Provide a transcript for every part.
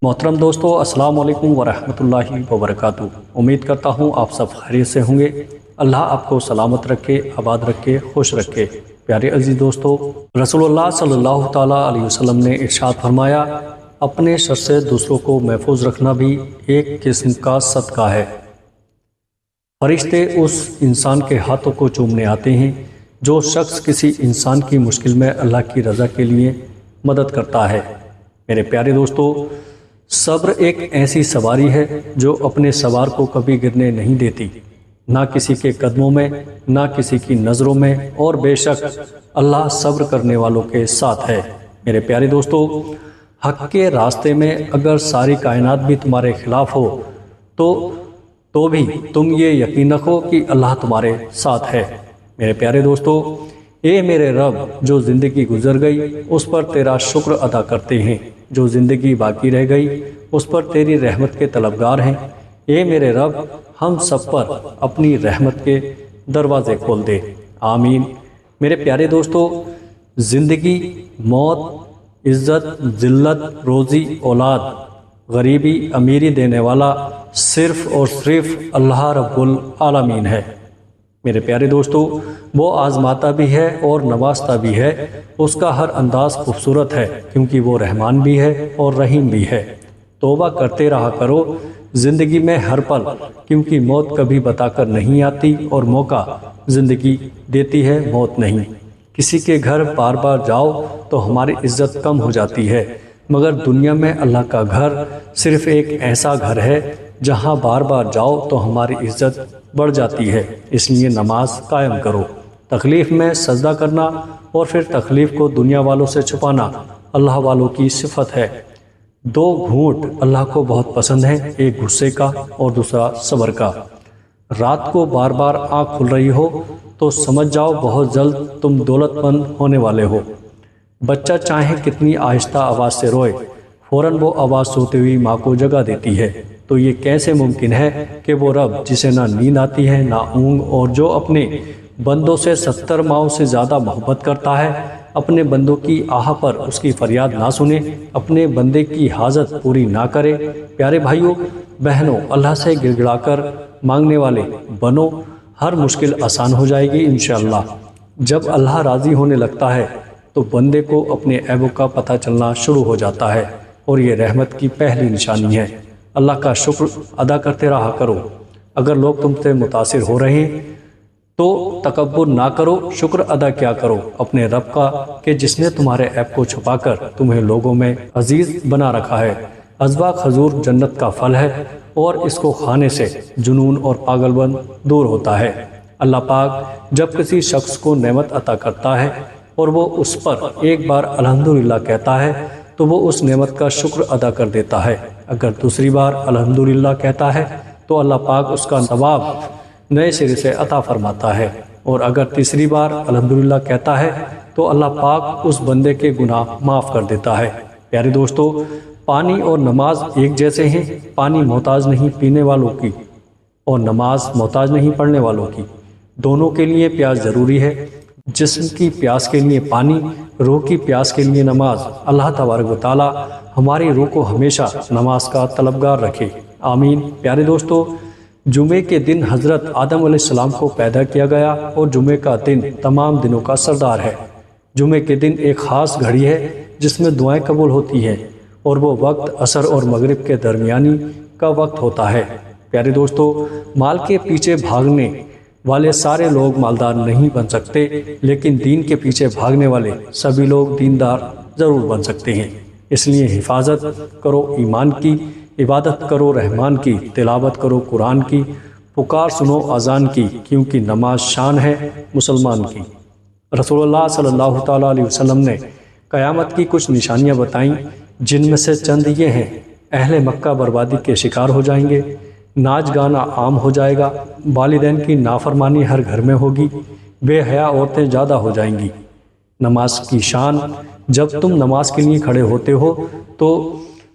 محترم دوستو، السلام علیکم ورحمۃ اللہ وبرکاتہ۔ امید کرتا ہوں آپ سب خیریت سے ہوں گے۔ اللہ آپ کو سلامت رکھے، آباد رکھے، خوش رکھے۔ پیارے عزیز دوستو، رسول اللہ صلی اللہ تعالیٰ علیہ وسلم نے ارشاد فرمایا، اپنے شر سے دوسروں کو محفوظ رکھنا بھی ایک قسم کا صدقہ ہے۔ فرشتے اس انسان کے ہاتھوں کو چومنے آتے ہیں جو شخص کسی انسان کی مشکل میں اللہ کی رضا کے لیے مدد کرتا ہے۔ میرے پیارے دوستو، صبر ایک ایسی سواری ہے جو اپنے سوار کو کبھی گرنے نہیں دیتی، نہ کسی کے قدموں میں، نہ کسی کی نظروں میں، اور بے شک اللہ صبر کرنے والوں کے ساتھ ہے۔ میرے پیارے دوستو، حق کے راستے میں اگر ساری کائنات بھی تمہارے خلاف ہو تو بھی تم یہ یقین رکھو کہ اللہ تمہارے ساتھ ہے۔ میرے پیارے دوستو، اے میرے رب، جو زندگی گزر گئی اس پر تیرا شکر ادا کرتے ہیں، جو زندگی باقی رہ گئی اس پر تیری رحمت کے طلبگار ہیں۔ اے میرے رب، ہم سب پر اپنی رحمت کے دروازے کھول دے، آمین۔ میرے پیارے دوستو، زندگی، موت، عزت، ذلت، روزی، اولاد، غریبی، امیری دینے والا صرف اور صرف اللہ رب العالمین ہے۔ میرے پیارے دوستو، وہ آزماتا بھی ہے اور نوازتا بھی ہے۔ اس کا ہر انداز خوبصورت ہے کیونکہ وہ رحمان بھی ہے اور رحیم بھی ہے۔ توبہ کرتے رہا کرو زندگی میں ہر پل، کیونکہ موت کبھی بتا کر نہیں آتی اور موقع زندگی دیتی ہے، موت نہیں۔ کسی کے گھر بار بار جاؤ تو ہماری عزت کم ہو جاتی ہے، مگر دنیا میں اللہ کا گھر صرف ایک ایسا گھر ہے جہاں بار بار جاؤ تو ہماری عزت بڑھ جاتی ہے۔ اس لیے نماز قائم کرو۔ تکلیف میں سجدہ کرنا اور پھر تکلیف کو دنیا والوں سے چھپانا اللہ والوں کی صفت ہے۔ دو گھونٹ اللہ کو بہت پسند ہیں، ایک غصے کا اور دوسرا صبر کا۔ رات کو بار بار آنکھ کھل رہی ہو تو سمجھ جاؤ بہت جلد تم دولت مند ہونے والے ہو۔ بچہ چاہے کتنی آہستہ آواز سے روئے، فوراً وہ آواز سوتے ہوئی ماں کو جگا دیتی ہے۔ تو یہ کیسے ممکن ہے کہ وہ رب جسے نہ نیند آتی ہے نہ اونگ، اور جو اپنے بندوں سے 70 ماؤں سے زیادہ محبت کرتا ہے، اپنے بندوں کی آہ پر اس کی فریاد نہ سنے، اپنے بندے کی حاجت پوری نہ کرے؟ پیارے بھائیوں بہنوں، اللہ سے گڑ گڑا کر مانگنے والے بنو، ہر مشکل آسان ہو جائے گی انشاءاللہ۔ جب اللہ راضی ہونے لگتا ہے تو بندے کو اپنے عیبوں کا پتہ چلنا شروع ہو جاتا ہے، اور یہ رحمت کی پہلی نشانی ہے۔ اللہ کا شکر ادا کرتے رہا کرو۔ اگر لوگ تم سے متاثر ہو رہے ہیں تو تکبر نہ کرو، شکر ادا کیا کرو اپنے رب کا کہ جس نے تمہارے عیب کو چھپا کر تمہیں لوگوں میں عزیز بنا رکھا ہے۔ عذبہ کھجور جنت کا پھل ہے، اور اس کو کھانے سے جنون اور پاگل بن دور ہوتا ہے۔ اللہ پاک جب کسی شخص کو نعمت عطا کرتا ہے اور وہ اس پر ایک بار الحمدللہ کہتا ہے تو وہ اس نعمت کا شکر ادا کر دیتا ہے۔ اگر دوسری بار الحمدللہ کہتا ہے تو اللہ پاک اس کا ثواب نئے سرے سے عطا فرماتا ہے، اور اگر تیسری بار الحمدللہ کہتا ہے تو اللہ پاک اس بندے کے گناہ معاف کر دیتا ہے۔ پیارے دوستو، پانی اور نماز ایک جیسے ہیں۔ پانی محتاج نہیں پینے والوں کی، اور نماز محتاج نہیں پڑھنے والوں کی۔ دونوں کے لیے پیاس ضروری ہے۔ جسم کی پیاس کے لیے پانی، روح کی پیاس کے لیے نماز۔ اللہ تبارک و تعالی ہماری روح کو ہمیشہ نماز کا طلبگار رکھے، آمین۔ پیارے دوستو، جمعے کے دن حضرت آدم علیہ السلام کو پیدا کیا گیا، اور جمعے کا دن تمام دنوں کا سردار ہے۔ جمعے کے دن ایک خاص گھڑی ہے جس میں دعائیں قبول ہوتی ہیں، اور وہ وقت عصر اور مغرب کے درمیانی کا وقت ہوتا ہے۔ پیارے دوستو، مال کے پیچھے بھاگنے والے سارے لوگ مالدار نہیں بن سکتے، لیکن دین کے پیچھے بھاگنے والے سبھی لوگ دیندار ضرور بن سکتے ہیں۔ اس لیے حفاظت کرو ایمان کی، عبادت کرو رحمان کی، تلاوت کرو قرآن کی، پکار سنو اذان کی، کیونکہ نماز شان ہے مسلمان کی۔ رسول اللہ صلی اللہ تعالیٰ علیہ وسلم نے قیامت کی کچھ نشانیاں بتائیں، جن میں سے چند یہ ہیں۔ اہل مکہ بربادی کے شکار ہو جائیں گے، ناچ گانا عام ہو جائے گا، والدین کی نافرمانی ہر گھر میں ہوگی، بے حیا عورتیں زیادہ ہو جائیں گی۔ نماز کی شان، جب تم نماز کے لیے کھڑے ہوتے ہو تو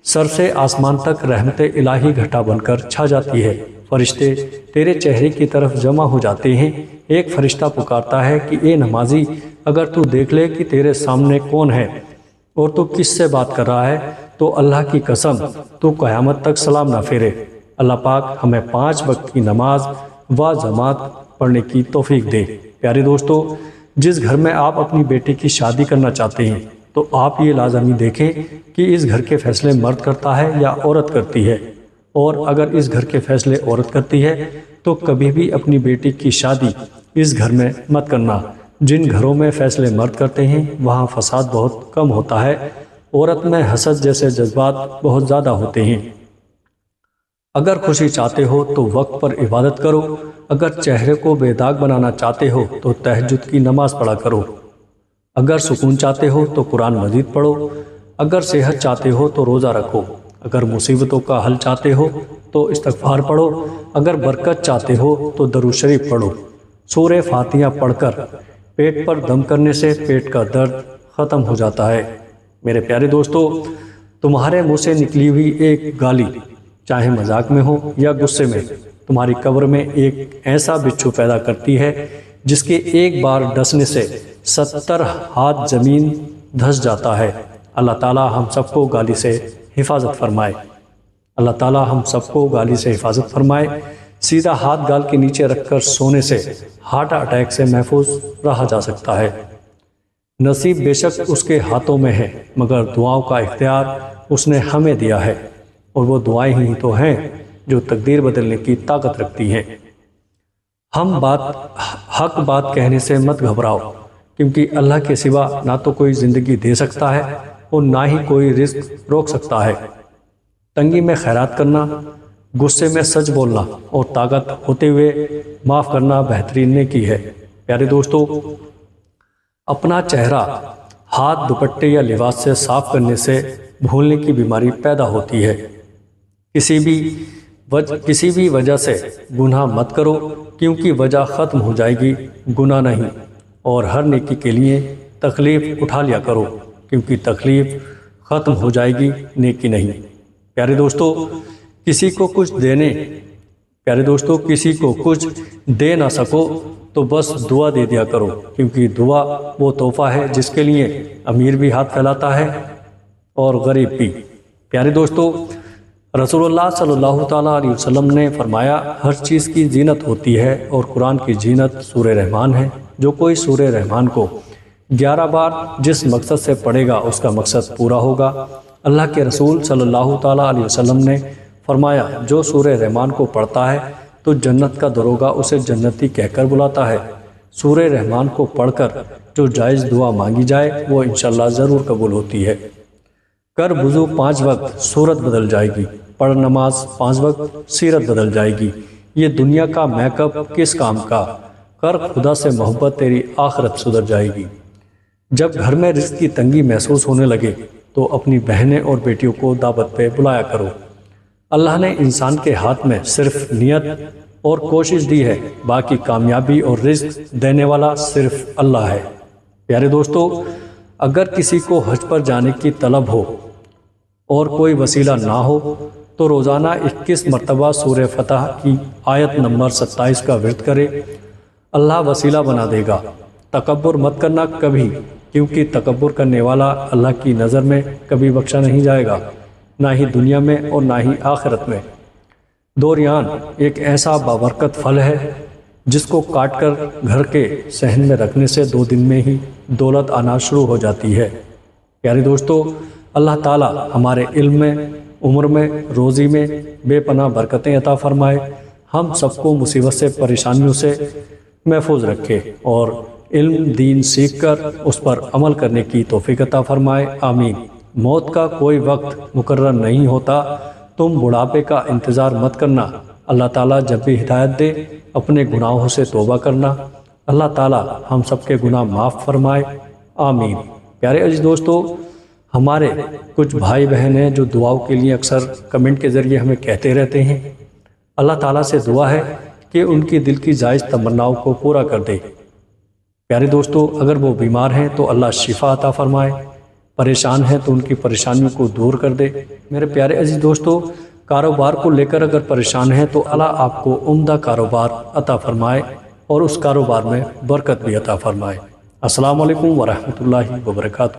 سر سے آسمان تک رحمت الہی گھٹا بن کر چھا جاتی ہے۔ فرشتے تیرے چہرے کی طرف جمع ہو جاتے ہیں۔ ایک فرشتہ پکارتا ہے کہ اے نمازی، اگر تو دیکھ لے کہ تیرے سامنے کون ہے اور تو کس سے بات کر رہا ہے تو اللہ کی قسم تو قیامت تک سلام نہ پھیرے۔ اللہ پاک ہمیں 5 وقت کی نماز و جماعت پڑھنے کی توفیق دے۔ پیارے دوستو، جس گھر میں آپ اپنی بیٹی کی شادی کرنا چاہتے ہیں تو آپ یہ لازمی دیکھیں کہ اس گھر کے فیصلے مرد کرتا ہے یا عورت کرتی ہے، اور اگر اس گھر کے فیصلے عورت کرتی ہے تو کبھی بھی اپنی بیٹی کی شادی اس گھر میں مت کرنا۔ جن گھروں میں فیصلے مرد کرتے ہیں وہاں فساد بہت کم ہوتا ہے، عورت میں حسد جیسے جذبات بہت زیادہ ہوتے ہیں۔ اگر خوشی چاہتے ہو تو وقت پر عبادت کرو، اگر چہرے کو بے داغ بنانا چاہتے ہو تو تہجد کی نماز پڑھا کرو، اگر سکون چاہتے ہو تو قرآن مجید پڑھو، اگر صحت چاہتے ہو تو روزہ رکھو، اگر مصیبتوں کا حل چاہتے ہو تو استغفار پڑھو، اگر برکت چاہتے ہو تو درود شریف پڑھو۔ سورہ فاتحہ پڑھ کر پیٹ پر دم کرنے سے پیٹ کا درد ختم ہو جاتا ہے۔ میرے پیارے دوستو، تمہارے منہ سے نکلی ہوئی ایک گالی، چاہے مذاق میں ہو یا غصے میں، تمہاری قبر میں ایک ایسا بچھو پیدا کرتی ہے جس کے ایک بار ڈسنے سے 70 ہاتھ زمین دھس جاتا ہے۔ اللہ تعالی ہم سب کو گالی سے حفاظت فرمائے۔ اللہ تعالی ہم سب کو گالی سے حفاظت فرمائے۔ سیدھا ہاتھ گال کے نیچے رکھ کر سونے سے ہارٹ اٹیک سے محفوظ رہا جا سکتا ہے۔ نصیب بے شک اس کے ہاتھوں میں ہے، مگر دعاؤں کا اختیار اس نے ہمیں دیا ہے، اور وہ دعائیں ہی تو ہیں جو تقدیر بدلنے کی طاقت رکھتی ہیں۔ حق بات کہنے سے مت گھبراؤ، کیونکہ اللہ کے سوا نہ تو کوئی زندگی دے سکتا ہے اور نہ ہی کوئی رزق روک سکتا ہے۔ تنگی میں خیرات کرنا، غصے میں سچ بولنا اور طاقت ہوتے ہوئے معاف کرنا بہترین نیکی ہے۔ پیارے دوستو، اپنا چہرہ ہاتھ، دوپٹے یا لباس سے صاف کرنے سے بھولنے کی بیماری پیدا ہوتی ہے۔ کسی بھی وجہ سے گناہ مت کرو، کیونکہ وجہ ختم ہو جائے گی، گناہ نہیں۔ اور ہر نیکی کے لیے تکلیف اٹھا لیا کرو، کیونکہ تکلیف ختم ہو جائے گی، نیکی نہیں۔ پیارے دوستو، کسی کو کچھ دے نہ سکو تو بس دعا دے دیا کرو، کیونکہ دعا وہ تحفہ ہے جس کے لیے امیر بھی ہاتھ پھیلاتا ہے اور غریب بھی۔ پیارے دوستو، رسول اللہ صلی اللہ تعالیٰ علیہ وسلم نے فرمایا، ہر چیز کی زینت ہوتی ہے اور قرآن کی زینت سورہ رحمان ہے۔ جو کوئی سورہ رحمان کو 11 بار جس مقصد سے پڑھے گا اس کا مقصد پورا ہوگا۔ اللہ کے رسول صلی اللہ تعالیٰ علیہ وسلم نے فرمایا، جو سورہ رحمان کو پڑھتا ہے تو جنت کا دروگہ اسے جنتی کہہ کر بلاتا ہے۔ سورہ رحمان کو پڑھ کر جو جائز دعا مانگی جائے وہ انشاءاللہ ضرور قبول ہوتی ہے۔ کر وضو 5 وقت صورت بدل جائے گی، پڑھ نماز 5 وقت سیرت بدل جائے گی۔ یہ دنیا کا میک اپ کس کام کا، کر خدا سے محبت تیری آخرت سدھر جائے گی۔ جب گھر میں رزق کی تنگی محسوس ہونے لگے تو اپنی بہنیں اور بیٹیوں کو دعوت پہ بلایا کرو۔ اللہ نے انسان کے ہاتھ میں صرف نیت اور کوشش دی ہے، باقی کامیابی اور رزق دینے والا صرف اللہ ہے۔ پیارے دوستو، اگر کسی کو حج پر جانے کی طلب ہو اور کوئی وسیلہ نہ ہو تو روزانہ 21 مرتبہ سورہ فتح کی آیت نمبر 27 کا ورد کرے، اللہ وسیلہ بنا دے گا۔ تکبر مت کرنا کبھی، کیونکہ تکبر کرنے والا اللہ کی نظر میں کبھی بخشا نہیں جائے گا، نہ ہی دنیا میں اور نہ ہی آخرت میں۔ دوریان ایک ایسا بابرکت پھل ہے جس کو کاٹ کر گھر کے صحن میں رکھنے سے 2 دن میں ہی دولت آنا شروع ہو جاتی ہے۔ پیارے دوستو، اللہ تعالی ہمارے علم میں، عمر میں، روزی میں بے پناہ برکتیں عطا فرمائے، ہم سب کو مصیبت سے، پریشانیوں سے محفوظ رکھے اور علم دین سیکھ کر اس پر عمل کرنے کی توفیق عطا فرمائے، آمین۔ موت کا کوئی وقت مقرر نہیں ہوتا، تم بڑھاپے کا انتظار مت کرنا، اللہ تعالیٰ جب بھی ہدایت دے اپنے گناہوں سے توبہ کرنا، اللہ تعالیٰ ہم سب کے گناہ معاف فرمائے، آمین۔ پیارے عزیز دوستو، ہمارے کچھ بھائی بہن ہیں جو دعاؤں کے لیے اکثر کمنٹ کے ذریعے ہمیں کہتے رہتے ہیں، اللہ تعالیٰ سے دعا ہے کہ ان کی دل کی جائز تمناؤں کو پورا کر دے۔ پیارے دوستو، اگر وہ بیمار ہیں تو اللہ شفا عطا فرمائے، پریشان ہیں تو ان کی پریشانیوں کو دور کر دے۔ میرے پیارے عزیز دوستو، کاروبار کو لے کر اگر پریشان ہیں تو اللہ آپ کو عمدہ کاروبار عطا فرمائے اور اس کاروبار میں برکت بھی عطا فرمائے۔ السلام علیکم ورحمۃ اللہ وبرکاتہ۔